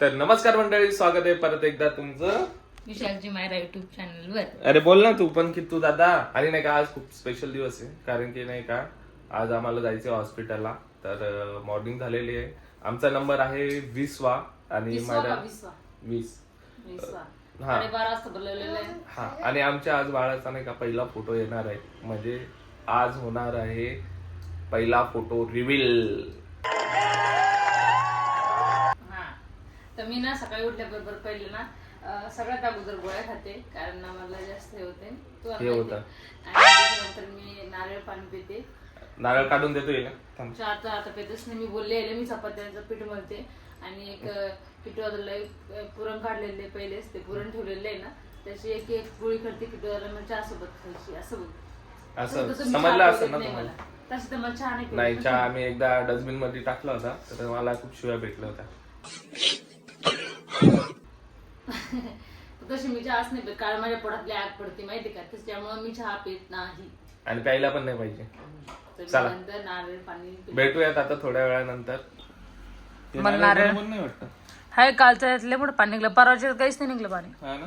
तर नमस्कार मंडळी, स्वागत आहे परत एकदा तुमचं विशालची मायरा युट्यूब चॅनल वर. अरे बोल ना तू पण की तू दादा. आणि नाही का आज खूप स्पेशल दिवस आहे, कारण की नाही का आज आम्हाला जायचं हॉस्पिटलला. तर मॉर्निंग झालेली आहे. आमचा नंबर आहे 20वा आणि माझा 20. हा. 12:30 वाजता बोलवलेलं आहे. हा, आणि आमच्या आज बाळाचा नाही का पहिला फोटो येणार आहे. म्हणजे आज होणार आहे पहिला फोटो रिव्हील. तर मी ना सकाळी उठल्याबरोबर पहिले ना सगळ्यात अगोदर गोळ्या खाते, कारण ना मला जास्त हे होते. हे होतं. आणि नंतर मी नारळ पाणी पिते. नारळ काढून देतोय ना. चहाचा आता पेतच नाही. मी बोलले मी चपात्यांचं पीठ मळते आणि एक किटवाला पुरण काढलेले पहिलेच ते पुरण ठेवलेलं आहे ना, त्याची एक एक गोळी करते किटवाला मग चहा सोबत खायची. असं समजलं असं ना तुम्हाला. तसं तर मला चहा नाही, चहा आम्ही एकदा डस्टबिन मध्ये टाकला होता, तर मला खूप शिव्या भेटल्या होत्या. तशी मी चहाच नाही पित, कारण माझ्या पोटातली आग पडते माहिती का, त्याच्यामुळे मी चहा पित नाही आणि प्यायला पण नाही पाहिजे. तर चला. नंतर नारळ पाणी भेटूयात आता थोड्या वेळानंतर. ते मला नारळ नारळ- बरोबर नाही वाटतं. हाय, कालचं यातले मोठं पाणी निघलं, परवाच्या काहीच नाही निघलं पाणी. हा ना.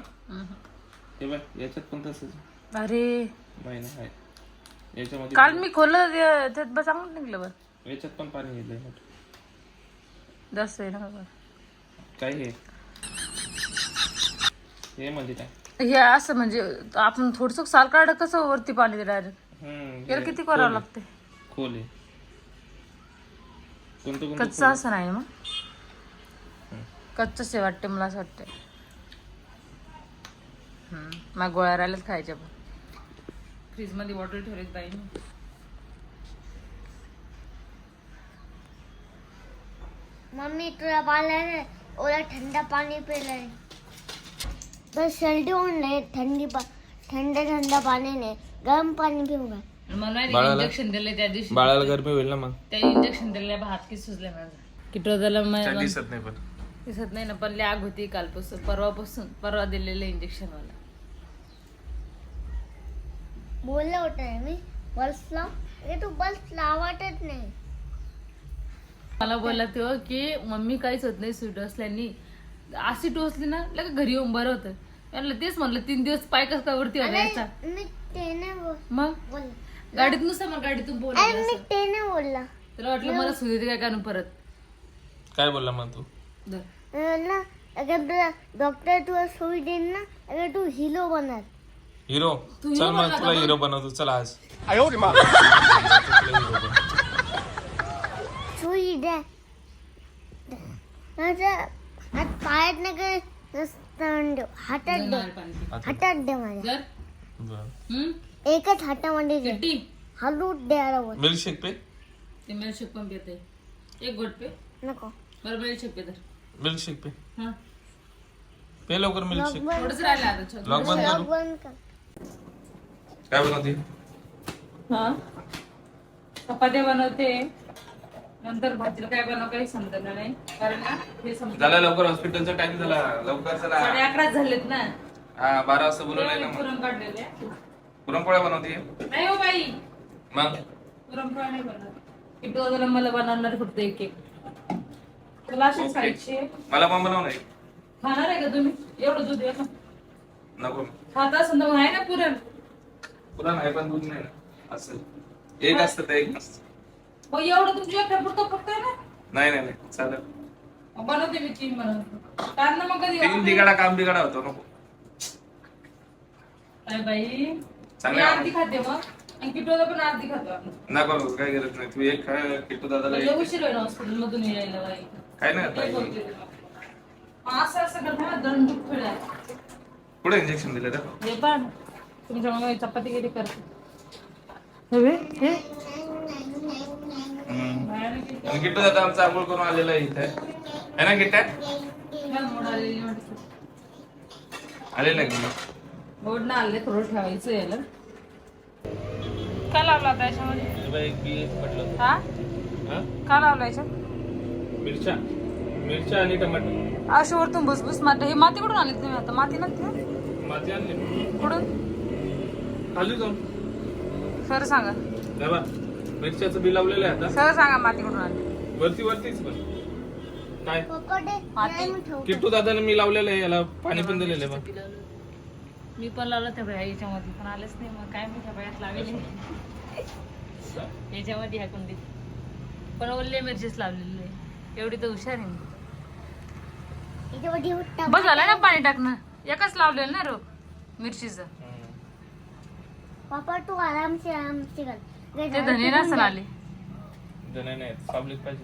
हे बघ, याच्यात पण तसंच अरे महिना आहे. याच्यामध्ये काल मी खोललं त्यात बस चांगलं निघलं. बरं याच्यात पण पाणी येतंय मोठं. जास्त आहे ना बरं. काय हे म्हणजे काय? हे असं म्हणजे आपण थोडस साल काढ कसं वरती पाणी डायरेक्ट याला हे किती करावं लागते. खोल आहे. कोणतं कोणतं कच्चं असं नाही मग कच्चंच आहे वाटते मला असं वाटतंय. मग गोळ्या राहिल्यात खायच्या, पण फ्रीज मध्ये बॉटल ठेवली बाईने. मम्मी तुला बाळाने ओला ठंडा पाणी पिलंय, तर सर्दी होऊन नाही. थंड पाणी नाही, गरम पाणी पिऊ का? मला इंजेक्शन दिले त्या दिवशी. बाळाला गरमी होईल ना मग. त्या इंजेक्शन दिले हात की सुजले माझा. किटोदाला दिसत नाही पण. दिसत नाही ना, पण लय आग होती कालपासून. परवा दिलेलं इंजेक्शन मला. बोललं होतं मी बल्ब लाव, अरे तू बल्ब लावतच नाही. मला बोलला तो की मम्मी काहीच होत नाही स्वीट असल्यानी. अशी टोचली ना लगे घरी येऊन बरं होतं. म्हणलं तेच म्हणलं 3 दिवस पाय कस का वरती होता याचा. मी ते नाही मग बोलला, गाडीत नुसतं मला गाडीतून बोलला. अरे मी ते नाही बोलला. तुला वाटलं मला सुई देते काय कानून परत. काय बोलला मग तू? धर. म्हणलं अगर तुला डॉक्टर तुला सुई देईन ना, अगर तू हिरो बनणार. हिरो? तू चल hero मग बनला तुला का हिरो बनवतो. चल आज. सुई द्या. हात पायात नाही हातात दे, नारळ पाणी पी. हातात दे माझ्या. धर. एकच हातामध्ये दे, किट्टी हलू द्यायला बोल. मिल्कशेक पे. ते मिल्कशेक पण पिते. एक गोट पे. नको. बरं मिल्कशेक पे धर. मिल्कशेक पे. हा पे लवकर मिल्कशेक. थोडंच राहिलं आता. छोटं. ब्लॉग बंद ब्लॉग करू. बंद कर. काय बनवते? हा चपात्या बनवते. नंतर भाजीला काय बनव काही समजलं नाही, कारण ना हे समजलं झाला लवकर, हॉस्पिटलचा टाइम झाला. लवकर चला. 11:30 झालेत ना. हा, 12 वाजता बोलवलंय ना मग. पुरण काढलेले. पुरणपोळ्या बनवते नाही हो बाई, मग. पुरणपोळ्या नाही बनवत. किती वाजता मला बनवणार फक्त एक एक. तुला अशीच ओके. खायची. मला पण बनव नाही. खाणार आहे का तुम्ही? एवढं दूध आहे ना. नको. खात असेल तर मग आहे ना पुरण. पुरण आहे पण दूध नाही ना. असं एक असतं ते एक नसतं. मग एवढं तुमच्या एकट्या पुरतं फक्त आहे ना. नाही नाही नाही, चालेल. मग बनवते मी 3 बनवते. कारण ना मग कधी 3 बिघाडा काम बिघाडा होतो. नको. काय बाई, मी चांगलं आहे. अर्धी खाते मग, आणि किटोला पण अर्धी खातो आपण. नको नको, काही गरज नाही. तू एक खा, किट्टू दादाला म्हणजे एक. उशीर होईल हॉस्पिटल मधून यायला बाई. काय नाही एक आता. होते ते. असं असं करता ना दंडूक फिराय. कुठे इंजेक्शन दिलं तर? हे पण तुमच्या मग चपाती किती करते. हे आणि किट्टू दादा आमचा आंघोळ करून आलेला आहे इथे. है ना किट्ट्या? आलेला की बोर्डनं आले, थोडं ठेवायचं याला. काय लावला आता याच्यामध्ये? हा काय लावलं याच्यात? मिरच्या आणि टमाटर. अशी वरतून भुसभुस माती. हे माती कुठून आणली तुम्ही? आता माती नसते ना? माती आणली कुठून? खाली जाऊन. खरं सांगा, मिरच्याचं बी लावलेलं आहे आता. खरं सांगा, माती कुठून आणली? वरतीच पण. काय पप्पा ते माती. नाही मी ठेवतो. किट्टू दादाने मी लावलेलं आहे याला पाणी पण दिलेलं आहे बघ. मी पण लावलं त्या बाया याच्यामध्ये पण आलेच नाही मग काय मी त्या बायात लावेल याच्यामध्ये ह्या कुंडीत पण ओले मिरचीच लावलेली आहे एवढी तर हुशार आहे मी. याच्यामध्ये टमाटर. बस झालं ना पाणी टाकणं एकच लावलेलं ना रो मिरचीचं पप्पा तू आरामसे घाल. ते धने नसन आले नाही सावलीत पाहिजे.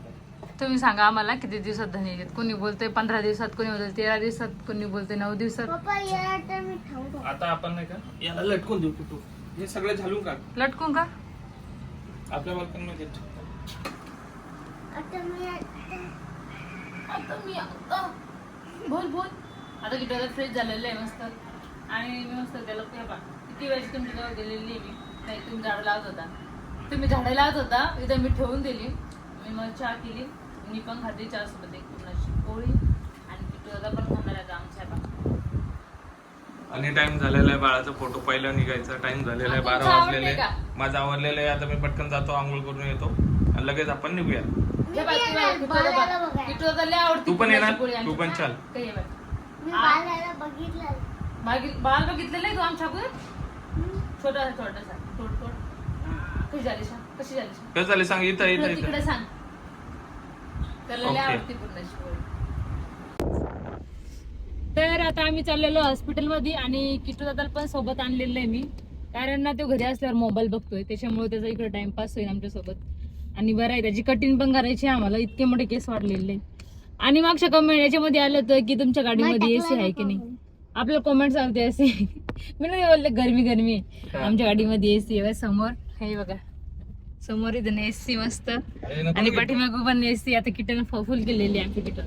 तुम्ही सांगा आम्हाला किती दिवसात धने येतात कोणी बोलतंय 15 दिवसात कोणी बोलतंय 13 दिवसात कोणी बोलतंय 9 दिवसात पप्पा याला तर मी ठेवतो. आता आपण नाही का याला लटकून देऊ किट्टू. हे सगळे झालून काढ लटकून का आपल्या बाल्कन मध्ये. आता मी बोल आता किती फ्रेश झालेलं आहे मस्त आणि मी मस्त त्याला किती वेळेस तुमच्या जवळ गेलेली आहे मी नाही तुम्ही झाडं लावत होता तुम्ही झाडं लावत होता इथं मी ठेवून दिली मी मग चहा केली मी पण खाते चहा सोबत एक पूर्णाची पोळी आणि किती दादा पण खाणार आहे आमच्या आणि टाइम झालेला आहे बाळाचा फोटो पहिला निघायचा टाइम झालेला आहे 12 वाजलेले माझं आवरलेलं आहे आता मी पटकन जातो आंघोळ करून येतो आणि लगेच आपण निघूया. तू पण येणार तू पण चाल. मी बाळाला बघितलं. बाल बघितलेलं आहे तू आमच्या अगोदर छोटासा थोड कशी झाली कसं झालं सांग. इथं तिकडे सांग त्याला लय Okay. आवडते पूर्णाची पोळी. तर आता आम्ही चाललेलो हॉस्पिटलमध्ये आणि किट्टू दादाला पण सोबत आणलेलं आहे मी कारण ना तो घरी असल्यावर मोबाईल बघतोय त्याच्यामुळे त्याचा इकडे टाइमपास होईल आमच्या सोबत आणि बरं आहे त्याची कटिंग पण करायची आम्हाला इतके मोठे केस वाढलेले आणि मागच्या कमेंट याच्यामध्ये आलं होतं की तुमच्या गाडीमध्ये एसी आहे की नाही आपल्याला कमेंट सांगते असे मी नाही बोलले गरमी आहे आमच्या गाडीमध्ये एसी आहे समोर हे बघा समोर इथं एसी मस्त आणि पाठीमागं पण एसी आता किटन फुल केलेली आहे आमची किट्टू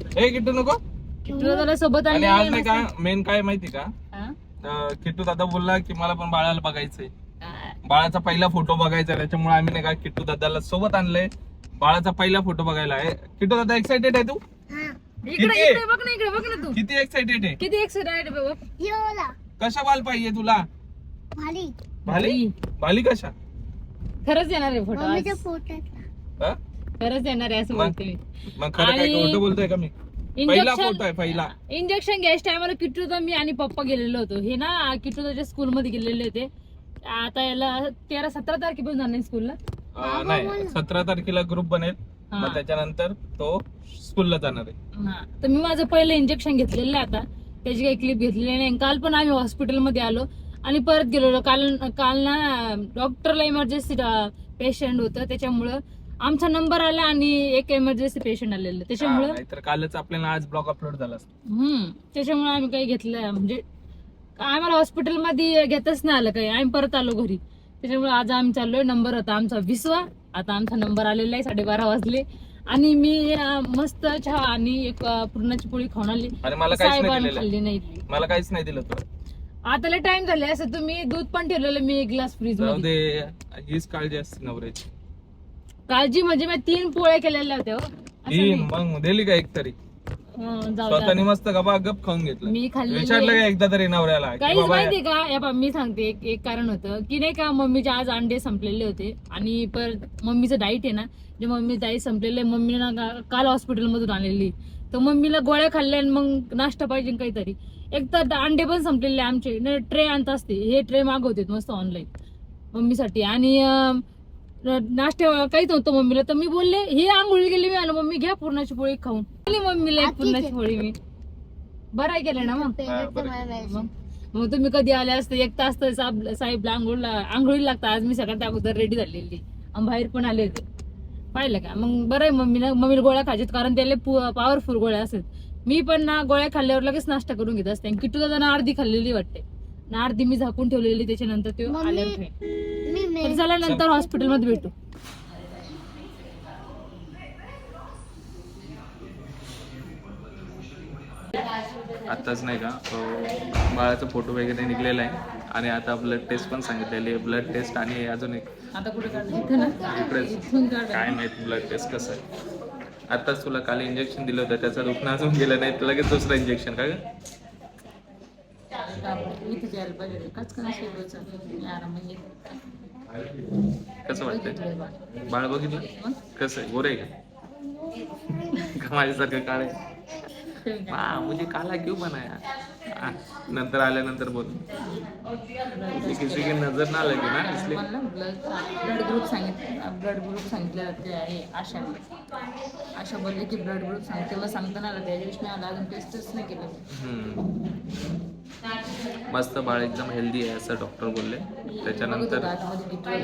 नको किट्टू दादाला सोबत आणि आज नाही आणले का मेन काय माहिती का किट्टू दादा बोलला की मला पण बाळाला बघायचंय बाळाचा पहिला फोटो बघायचा त्याच्यामुळे आम्ही नाही का किट्टू दादाला सोबत आणलंय बाळाचा पहिला फोटो बघायला आहे. किट्टू दादा एक्साइटेड आहे तू इकडे बघ ना तू किती एक्साइटेड आहे किती एक्साइटेड बघ कशा बाल पाहिजे तुला भाली कशा खरंच येणार आहे फोटो हा? खरंच येणार आहे असं बोलते मी मग खरं काय आणि- खोटं बोलतोय का मी पहिला फोटो आहे पहिला इंजेक्शन घ्यायच्या टायमाला किट्टूदा मी आणि पप्पा गेलेलो होतो हे ना किट्टूदाच्या स्कूल मध्ये गेलेले होते आता याला 13-17 तारखेपासून जाणार स्कूलला नाही 17 तारखेला ग्रुप बनेल मग त्याच्यानंतर तो स्कूलला जाणार आहे. हा तर मी माझं पहिलं इंजेक्शन घेतलेलं आहे आता त्याची काही क्लिप घेतलेली नाही काल पण आम्ही हॉस्पिटलमध्ये आलो आणि परत गेलो काल ना डॉक्टरला इमर्जन्सी पेशंट होतं त्याच्यामुळं आमचा नंबर आला आणि एक इमर्जन्सी पेशंट आलेलं त्याच्यामुळं तर कालच आपल्याला आज ब्लॉग अपलोड झाला त्याच्यामुळे आम्ही काही घेतलं म्हणजे आम्हाला हॉस्पिटलमध्ये घेतच नाही आलं काही आम्ही परत आलो घरी त्याच्यामुळे आज आम्ही चाललोय नंबर होता आमचा 20वा आता आमचा नंबर आलेला आहे 12:30 वाजले आणि मी मस्त चहा आणि एक पूर्णाची पोळी खाऊन आली आणि मला काहीच नाही साहेबांनी दिलेलं. खाल्ली नाही मला काहीच नाही दिलं तुला आता लय टाइम झाले असं तुम्ही दूध पण ठेवलेलं मी एक ग्लास फ्रीज जाऊ मध्ये दे हीच काळजी असते नवऱ्याची. काळजी म्हणजे मी 3 पोळ्या केलेल्या होत्या हो. असं नाही. मग दिली का एक तरी जाऊ द्या. स्वतःने मस्त गप खाऊन घेतलं मी खाल्लेली विचारलं का एकदा तरी नवऱ्याला की काहीच बाबा माहितीये का या मी सांगते एक कारण होतं की नाही का मम्मीचे आज अंडे संपलेले होते आणि परत मम्मीचं डाईट आहे ना जे मम्मी डाईट संपलेलं मम्मीने ना काल हॉस्पिटलमधून आणलेली तर मम्मीला गोळ्या खाल्ल्या आणि मग नाश्ता पाहिजे काहीतरी एक तर अंडे पण संपलेले आमचे ट्रे आणत असते हे ट्रे मागवते मस्त ऑनलाईन मम्मीसाठी आणि नाश्ते काहीच नव्हतं मम्मीला तर मी बोलले हे आंघोळी गेली मी आलो मम्मी घ्या पूर्णाची पोळी खाऊन मम्मीला एक पूर्णाची पोळी मी बरं केलं ना मग तुम्ही कधी आले असते 1 तास तर साहेबला आंघोळी लागतं आज मी सगळ्यात अगोदर रेडी झालेली आणि बाहेर पण आले होते पाहिलं का मग बरं आहे मम्मीला गोळ्या खायच्यात कारण त्याला पॉवरफुल गोळ्या असतात मी पण ना गोळ्या खाल्ल्यावर लगेच नाश्ता करून घेत असते किट्टू दादा अर्धी खाल्लेली वाटते ना अर्धी मी झाकून ठेवलेली त्याच्यानंतर ते आल्यावर चला नंतर हॉस्पिटलमध्ये भेटू आताच नाही का बाळाचा फोटो वगैरे निघलेला आहे आणि आता ब्लड टेस्ट पण सांगितलेली आहे ब्लड टेस्ट आणि अजून एक आता कुठे काढलं इथं ना इकडेच काय माहित ब्लड टेस्ट कसं आहे आताच तुला काल इंजेक्शन दिलं होतं त्याचं दुखणं अजून गेलं नाही तर लगेच दुसरं इंजेक्शन का कसं वाटतंय बाळ बघितलं कसं आहे गोरे का माझ्यासारखं काळे हाँ मुझे काला क्यों बनाया नंतर आल्यानंतर बोल किसी की नजर ना लगे ना इसलिए मला ब्लड ग्रुप सांगितलं ते आहे आशा बोलले की ब्लड ग्रुप सांगितलं तेव्हा सांगताना आलं त्या दिवशी आला अजून टेस्टच नाही केलं. मस्त बाळ एकदम हेल्दी आहे असं डॉक्टर बोलले. त्याच्यानंतर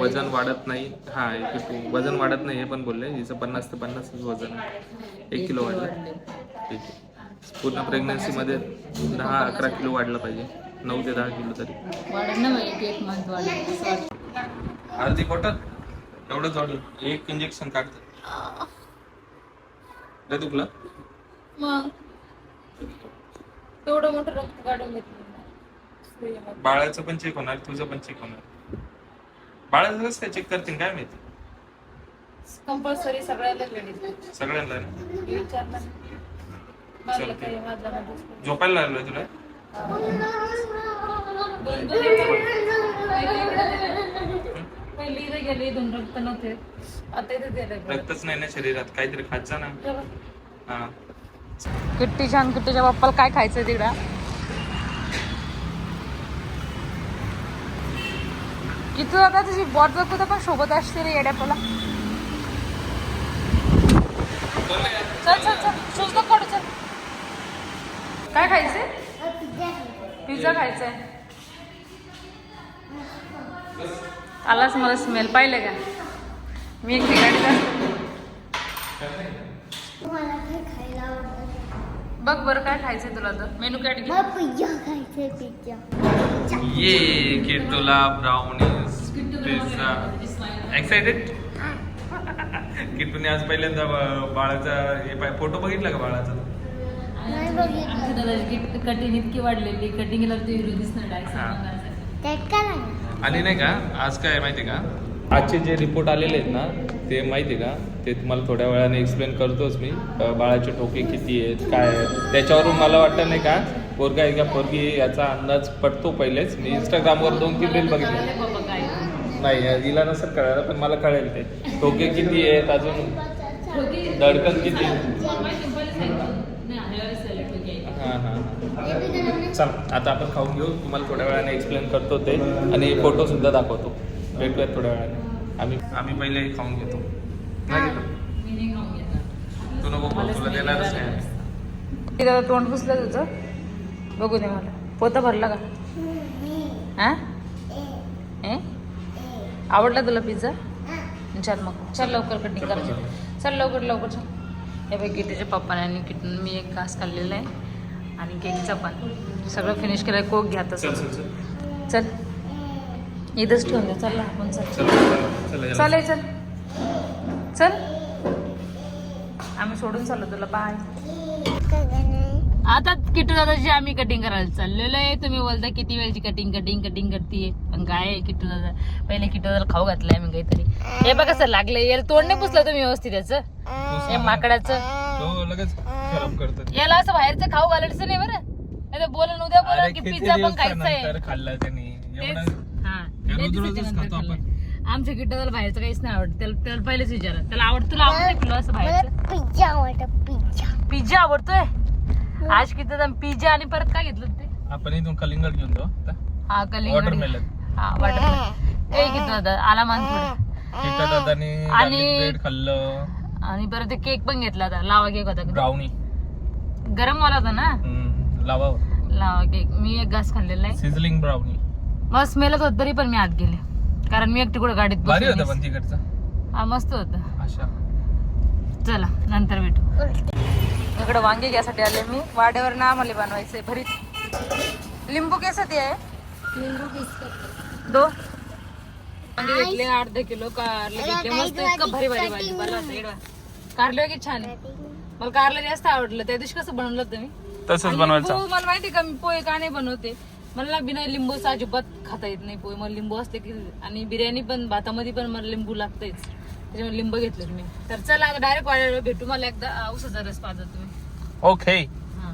वजन वाढत नाही. हा वजन वाढत नाही हे पण बोलले. हिचं 50 ते 50 वजन आहे. 1 किलो वाढलं. ठीक आहे. पूर्ण प्रेग्नन्सीमध्ये 10-11 किलो वाढलं पाहिजे. 9 ते 10 किलो तरी वाढेल ना. एक मंथ वाढेल. अर्धी बॉटल एवढंच वाढलं. एक इंजेक्शन काढतं नाही तुला मग तेवढं मोठं रक्त काढून घेतलं. बाळाचं पण चेक होणार तुझं पण चेक होणार. बाळाचं कसं काय चेक करतील काय माहिती. कंपल्सरी सगळ्याला लेडीज सगळ्यांना ना विचारलं झोपायला लागलोय तुला. पहिली इथे गेली 2 रक्त नव्हते आता इथे दिले. रक्तच नाही ना शरीरात. काहीतरी खात जा ना. हा किट्टीच्या बाप्पाला काय खायचंय तिकडं. किती आता तुझी बॉटल कुठं पण सोबत असते रे येड्यापाला. चल चल चल शूज नको काढू. चल काय खायचंय. पिझ्झा खायचाय. आलाच मला स्मेल पाहिलं का. मी एक ठिकाणी मला काय खायला आवडतं. बघ बरं काय खायचंय तुला तर मेनू काय मला पिझ्झा खायचंय. पिझ्झा ये किट्टूला ब्राउनीज पिझ्झा एक्साइटेड. किट्टूने आज पहिल्यांदा बाळाचा हे फोटो बघितला का बाळाचा. नाही बघितलं. कटिंग इतकी वाढलेली कटिंगला तू हिरो दिसणार त्यात काय नाही. आणि नाही का आज काय आहे माहिती आहे का. आजचे जे रिपोर्ट आलेले आहेत ना ते माहिती आहे का ते तुम्हाला थोड्या वेळाने एक्सप्लेन करतोच मी. बाळाचे ठोके किती आहेत काय आहेत त्याच्यावरून मला वाटतं नाही का पोरगा आहे का पोरगी याचा अंदाज पडतो. पहिलेच मी इंस्टाग्रामवर 2-3 रील बघितले. नाही हिला नसेल कळायला पण मला कळेल ते. ठोके किती आहेत अजून धडकन किती. हां चल आता आपण खाऊन घेऊ. तुम्हाला थोड्या वेळाने एक्सप्लेन करतो ते आणि फोटो सुद्धा दाखवतो. भेटूयात थोड्या वेळाने. आम्ही पहिले खाऊन घेतो. नाही घेतो तू नको तुला देणारच नाही. तोंड पुसलं तुझं बघू दे मला. पोता भरला का. हा आवडला तुला पिझ्झा. चल मग चल लवकर कटिंग करायचं. चल लवकर चल. हे बघ किटीच्या पप्पाने आणि किटून मी एक घास खाल्लेला आहे आणि केकचा पण सगळं फिनिश केलंय. कोक घ्या तसं. चल इथंच ठेवून द्या. चल आपण चालेल चल चल. आम्ही सोडून चाललो तुला. बाय. आता किटू दादाची आम्ही कटिंग करायला चाललेलो आहे. तुम्ही बोलता किती वेळची कटिंग करतीये पण काय किटू दादा पहिले किटू दादाला खाऊ घातलाय मी काहीतरी. हे बघा कसं लागलंय. याला तोंड नाही पुसलं तुम्ही व्यवस्थित याचं. हे माकडाचं लगेच खराब करतात. याला असं बाहेरचं खाऊ घालायचं नाही बरं. नाही तर बोलून उद्या बोला की पिझ्झा पण खायचा खाल्ला त्याने आमच्या किट्टाला बाहेरचं काहीच नाही आवडत. त्याला पहिलेच विचारा त्याला आवडत. तुला आवडत तुला असं बाहेरचं पिझ्झा आवडतं. पिझ्झा आवडतोय. आज किती पिझ्झा आणि परत काय घेतलं ते आपण इथून कलिंगड घेऊन जाऊ. हा कलिंगड. वॉटरमेलन. हा वॉटरमेलन. ए किती दादा आला मान थोडं. आणि खाल्लं आणि परत केक पण घेतला होता. लावा केक होता. ब्राउनी गरम वाला होता ना. लावा केक. मी एक घास खाल्लेला आहे. Sizzling brownie. मस्त स्मेलच होत तरी पण मी आत गेले कारण मी एकटी कुठे गाडीत भारी होतं पण तिकडचं. हा मस्त होतं. अशा चला नंतर भेटू. इकडे वांगे घ्यासाठी आले मी. वाड्यावर ना आम्हाला बनवायचंय भरीत. लिंबू केसाठी आहे. दो वांगे घेतले. 1/2 किलो कारले घेतले. मस्त इतकं भारी भाजी बनवलं. कारले की छान आहे. मला कारले जास्त आवडलं. त्या दिवशी कसं बनवलं तुम्ही तसंच बनवायचं. मला माहिती का मी पोहे का नाही बनवते. मला बिना लिंबूचा अजिबात खाता येत नाही पोहे. मला लिंबू असते की आणि बिर्याणी पण भातामध्ये पण मला लिंबू लागतेच. त्याच्यामुळे लिंबू घेतले मी. तर चला डायरेक्ट वाड्यावर भेटू. मला एकदा उसाचा रस पाजा तुम्ही. ओके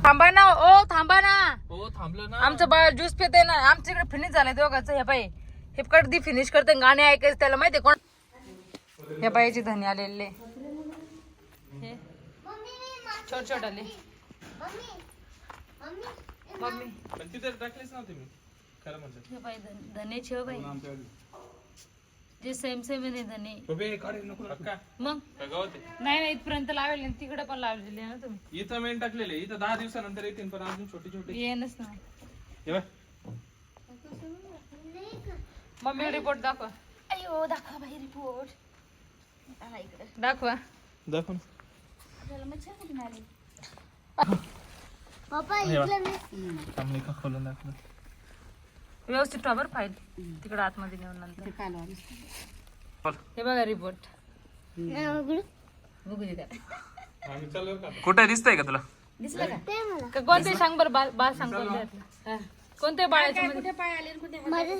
थांबा ना. थांबा ना. हो थांबलं ना. आमचं बाळ ज्यूस पिते ना. आमच्या इकडे फिनिश झालंय दोघांचं. हे पाय हे कधी फिनिश करते गाणे ऐकायचं त्याला माहितीये कोण. ह्या बाईची धनी आलेले छोट छोट आले. मम्मी पण तिथे टाकलीच नव्हती मी खरं म्हणजे हे बाई धने छे बाई जे सेम सेम आहे धने पक्का मग का गवत आहे? नाही इथपर्यंत लावले तिकडे पण लावलेले आहे ना तुम्ही इथं मेन टाकलेले इथं 10 दिवसानंतर येतील पण अजून छोटे छोटे येणच ना हे बघ. मम्मी रिपोर्ट दाखवा अयो दाखवा बाई रिपोर्ट दाखवा दाखव ना. पप्पा इकडे मी थांबले का खोलून दाखव व्यवस्थित ठेवा बरं फाईल तिकडे आतमध्ये नेऊन नंतर हे बघा रिपोर्ट नाही उघडू. बघू दे त्याला. कुठे दिसतंय का तुला दिसलं का ते मला कोणते सांग बरं बाळ सांग कोणते कोणते बाळाचे माझं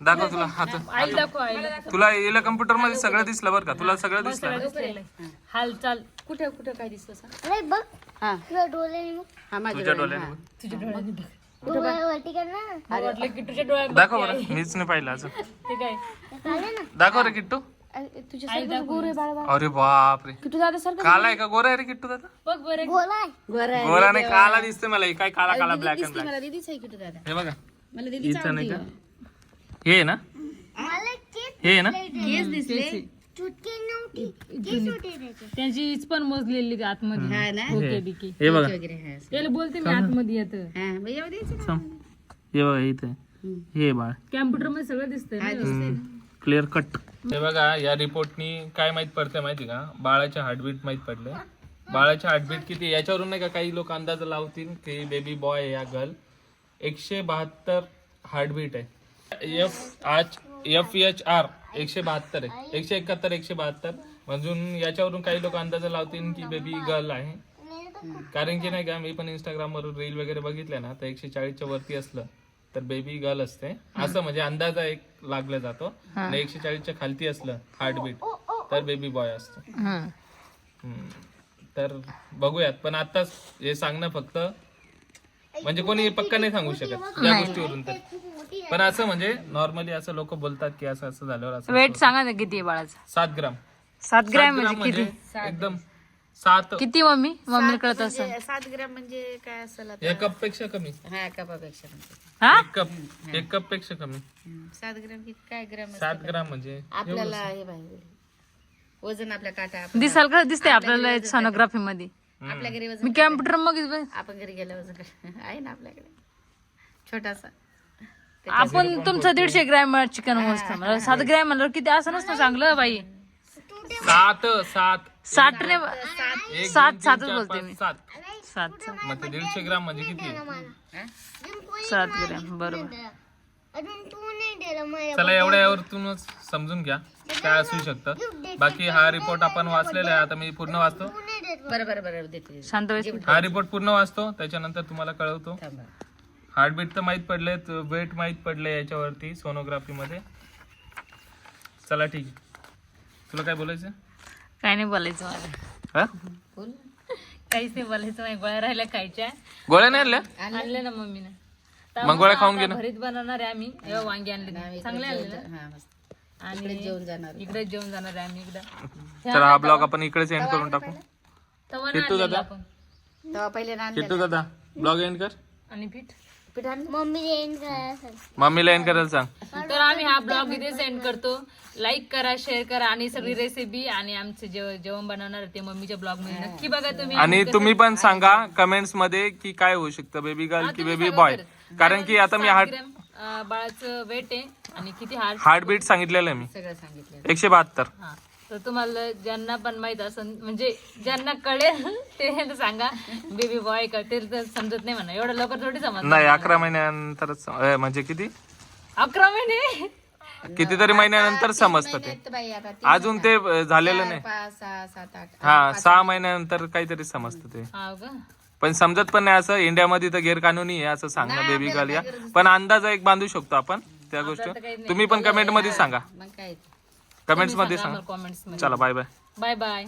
दाखव तुला हात आई दाखव आईला तुला येला कम्प्युटर मध्ये सगळं दिसलं बरं का तुला सगळं दिसलं ना? दिसलेलं आहे. हालचाल कुठे कुठे काय दिसतं सांग अरे बघ तुला डोळे तुझ्या डोळ्याने तुझ्या डोळ्याने बघ. डोळ्यावरती कर ना मला वाटलं किट्टूच्या डोळ्यात दाखव बरं मीच नाही पाहिलं अजून ते काय चालेल ना दाखव रे किट्टू आई दाखव अरे बाप रे किट्टू दादा सर काला आहे का गोरा आहे रे किट्टू दादा बघ बरं गोला आहे गोरा नाही काला दिसते मला हे काय काला काला ब्लॅक अँड ब्लॅक मला दीदीच आहे किट्टू दादा हे बघा मला इथं नाही का हे आहे ना मला केस हे आहे ना केस दिसले चुटकी नव्हती केस होते त्याचे त्यांची हीच पण मोजलेली ती आतमध्ये ओके बिकी हे बघा त्याला बोलते मी आतमध्ये येत हे बघा इथे हे बाळ कॅम्प्युटर मध्ये सगळं दिसतंय क्लिअर कट हे बघा या रिपोर्टनी काय माहित पडते माहिती का बाळाचे हार्टबीट माहित पडले बाळाचे हार्टबीट किती याच्यावरून नाही का काही लोक अंदाज लावतील की बेबी बॉय या गर्ल 172 हार्टबीट आहे FHR 172 आहे 171 172 म्हणून याच्यावरून काही लोक अंदाज लावतील की बेबी गर्ल आहे कारण की नाही का मी पण इंस्टाग्राम वर रील वगैरे बघितले ना तर 140च्या वरती असलं तर बेबी गर्ल असते असं म्हणजे अंदाजा एक लागला जातो आणि 140च्या खालती असलं हार्टबीट तर बेबी बॉय असतो तर बघूयात पण आताच हे सांगणं फक्त म्हणजे कोणी पक्का नाही सांगू शकत या गोष्टीवरून तर पण असं म्हणजे नॉर्मली असं लोक बोलतात की असं असं झाल्यावर असं वेट सांगा ना किती आहे बाळाचं 7 ग्राम 7 ग्रॅम म्हणजे एकदम 7 किती मम्मी मम्मी कळत असं 7 ग्रॅम म्हणजे काय असेल एक कप पेक्षा कमी हा कपापेक्षा म्हणजे हा एक कप पेक्षा कमी 7 ग्रॅम किती काय ग्रॅम 7 ग्राम म्हणजे आपल्याला हे पाहिजे वजन आपल्या काटा दिसाल का दिसते आपल्याला सोनोग्राफी मध्ये आपल्या घरी वजन मी कॅम्प्युटर मग आपण घरी गेल्या वजन आहे ना आपल्याकडे छोटासा आपण तुमचं 150 ग्रॅम चिकन मोजतो 7 ग्रॅम म्हणलं किती असं नसतं चांगलं बाई 7 साठ ने एक, सात- दोन, तीन, सातच चार, बोलते पाच, मी. 7 7 मग ते 150 ग्राम म्हणजे किती 7 ग्रॅम बरोबर अजून तू नाही दिलं मला चला एवढ्या यावरतूनच समजून घ्या काय असू शकतं बाकी हा रिपोर्ट आपण वाचलेला आहे आता मी पूर्ण वाचतो तू नाही देत बरं देते शांत बस. हा रिपोर्ट पूर्ण वाचतो त्याच्यानंतर तुम्हाला कळवतो थांबा हार्टबीट तर माहित पडले वेट माहित पडले याच्यावरती सोनोग्राफी मध्ये चला ठीक आहे तुला काय बोलायचं काय नाही बोलायचं मला हा बोल काहीच नाही बोलायचं नाही गोळ्या राहिल्या खायच्या गोळ्या नाही आणल्या आणले ना मम्मीने मग गोळ्या खाऊन घे ना. भरीत बनवणार आहे आम्ही हे वांगे आणले चांगले आणले ना हा मस्त आणि जेवण जाणार इकडे जेवण जाणार आहे आम्ही इकडे तर हा ब्लॉग आपण इकडेच एंड करून टाकू तवा किट्टू आणलेला दादा आपण तेव्हा पहिले नांद किट्टू दादा ब्लॉग एंड कर आणि पीठ पीठ आणलं मम्मी एंड करायला सांग. मम्मीला एंड करायला सांग तर आम्ही हा ब्लॉग इथे सेंड करतो लाईक करा शेअर करा आणि सगळी रेसिपी आणि आमचे जेवण बनवणार ते मम्मीच्या ब्लॉग मध्ये नक्की बघा तुम्ही आणि तुम्ही पण सांगा कमेंट्स मध्ये की काय होऊ शकतं बेबी गर्ल की बेबी बॉय कारण की आता मी 7 ग्रॅम, बाळाचं वेट आहे आणि किती हार्टबीट सांगितलेलं आहे मी सगळं सांगितलं 172 हा तर तुम्हाला ज्यांना पण माहित असेल म्हणजे ज्यांना कळेल ते सांगा बेबी बॉय का ते तर समजत नाही म्हणा एवढं लवकर थोडी समज नाही 11 महिन्यानंतरच म्हणजे किती 11 महिने कितीतरी महिन्यानंतर समजतं ते तर बाई आता अजून ते झालेलं नाही 5 6 7 8 हा 6 महिन्यानंतर काहीतरी समजतं ते हा का पण समजत पण नाही असं इंडियामध्ये तर गैरकानूनी आहे असं सांगणं बेबी गर्ल या पण अंदाजा एक बांधू शकतो आपण त्या गोष्टी तुम्ही पण कमेंट मध्ये सांगा मग काय कमेंट्स मध्ये सांगा कॉमेंट्स मध्ये चला बाय बाय बाय बाय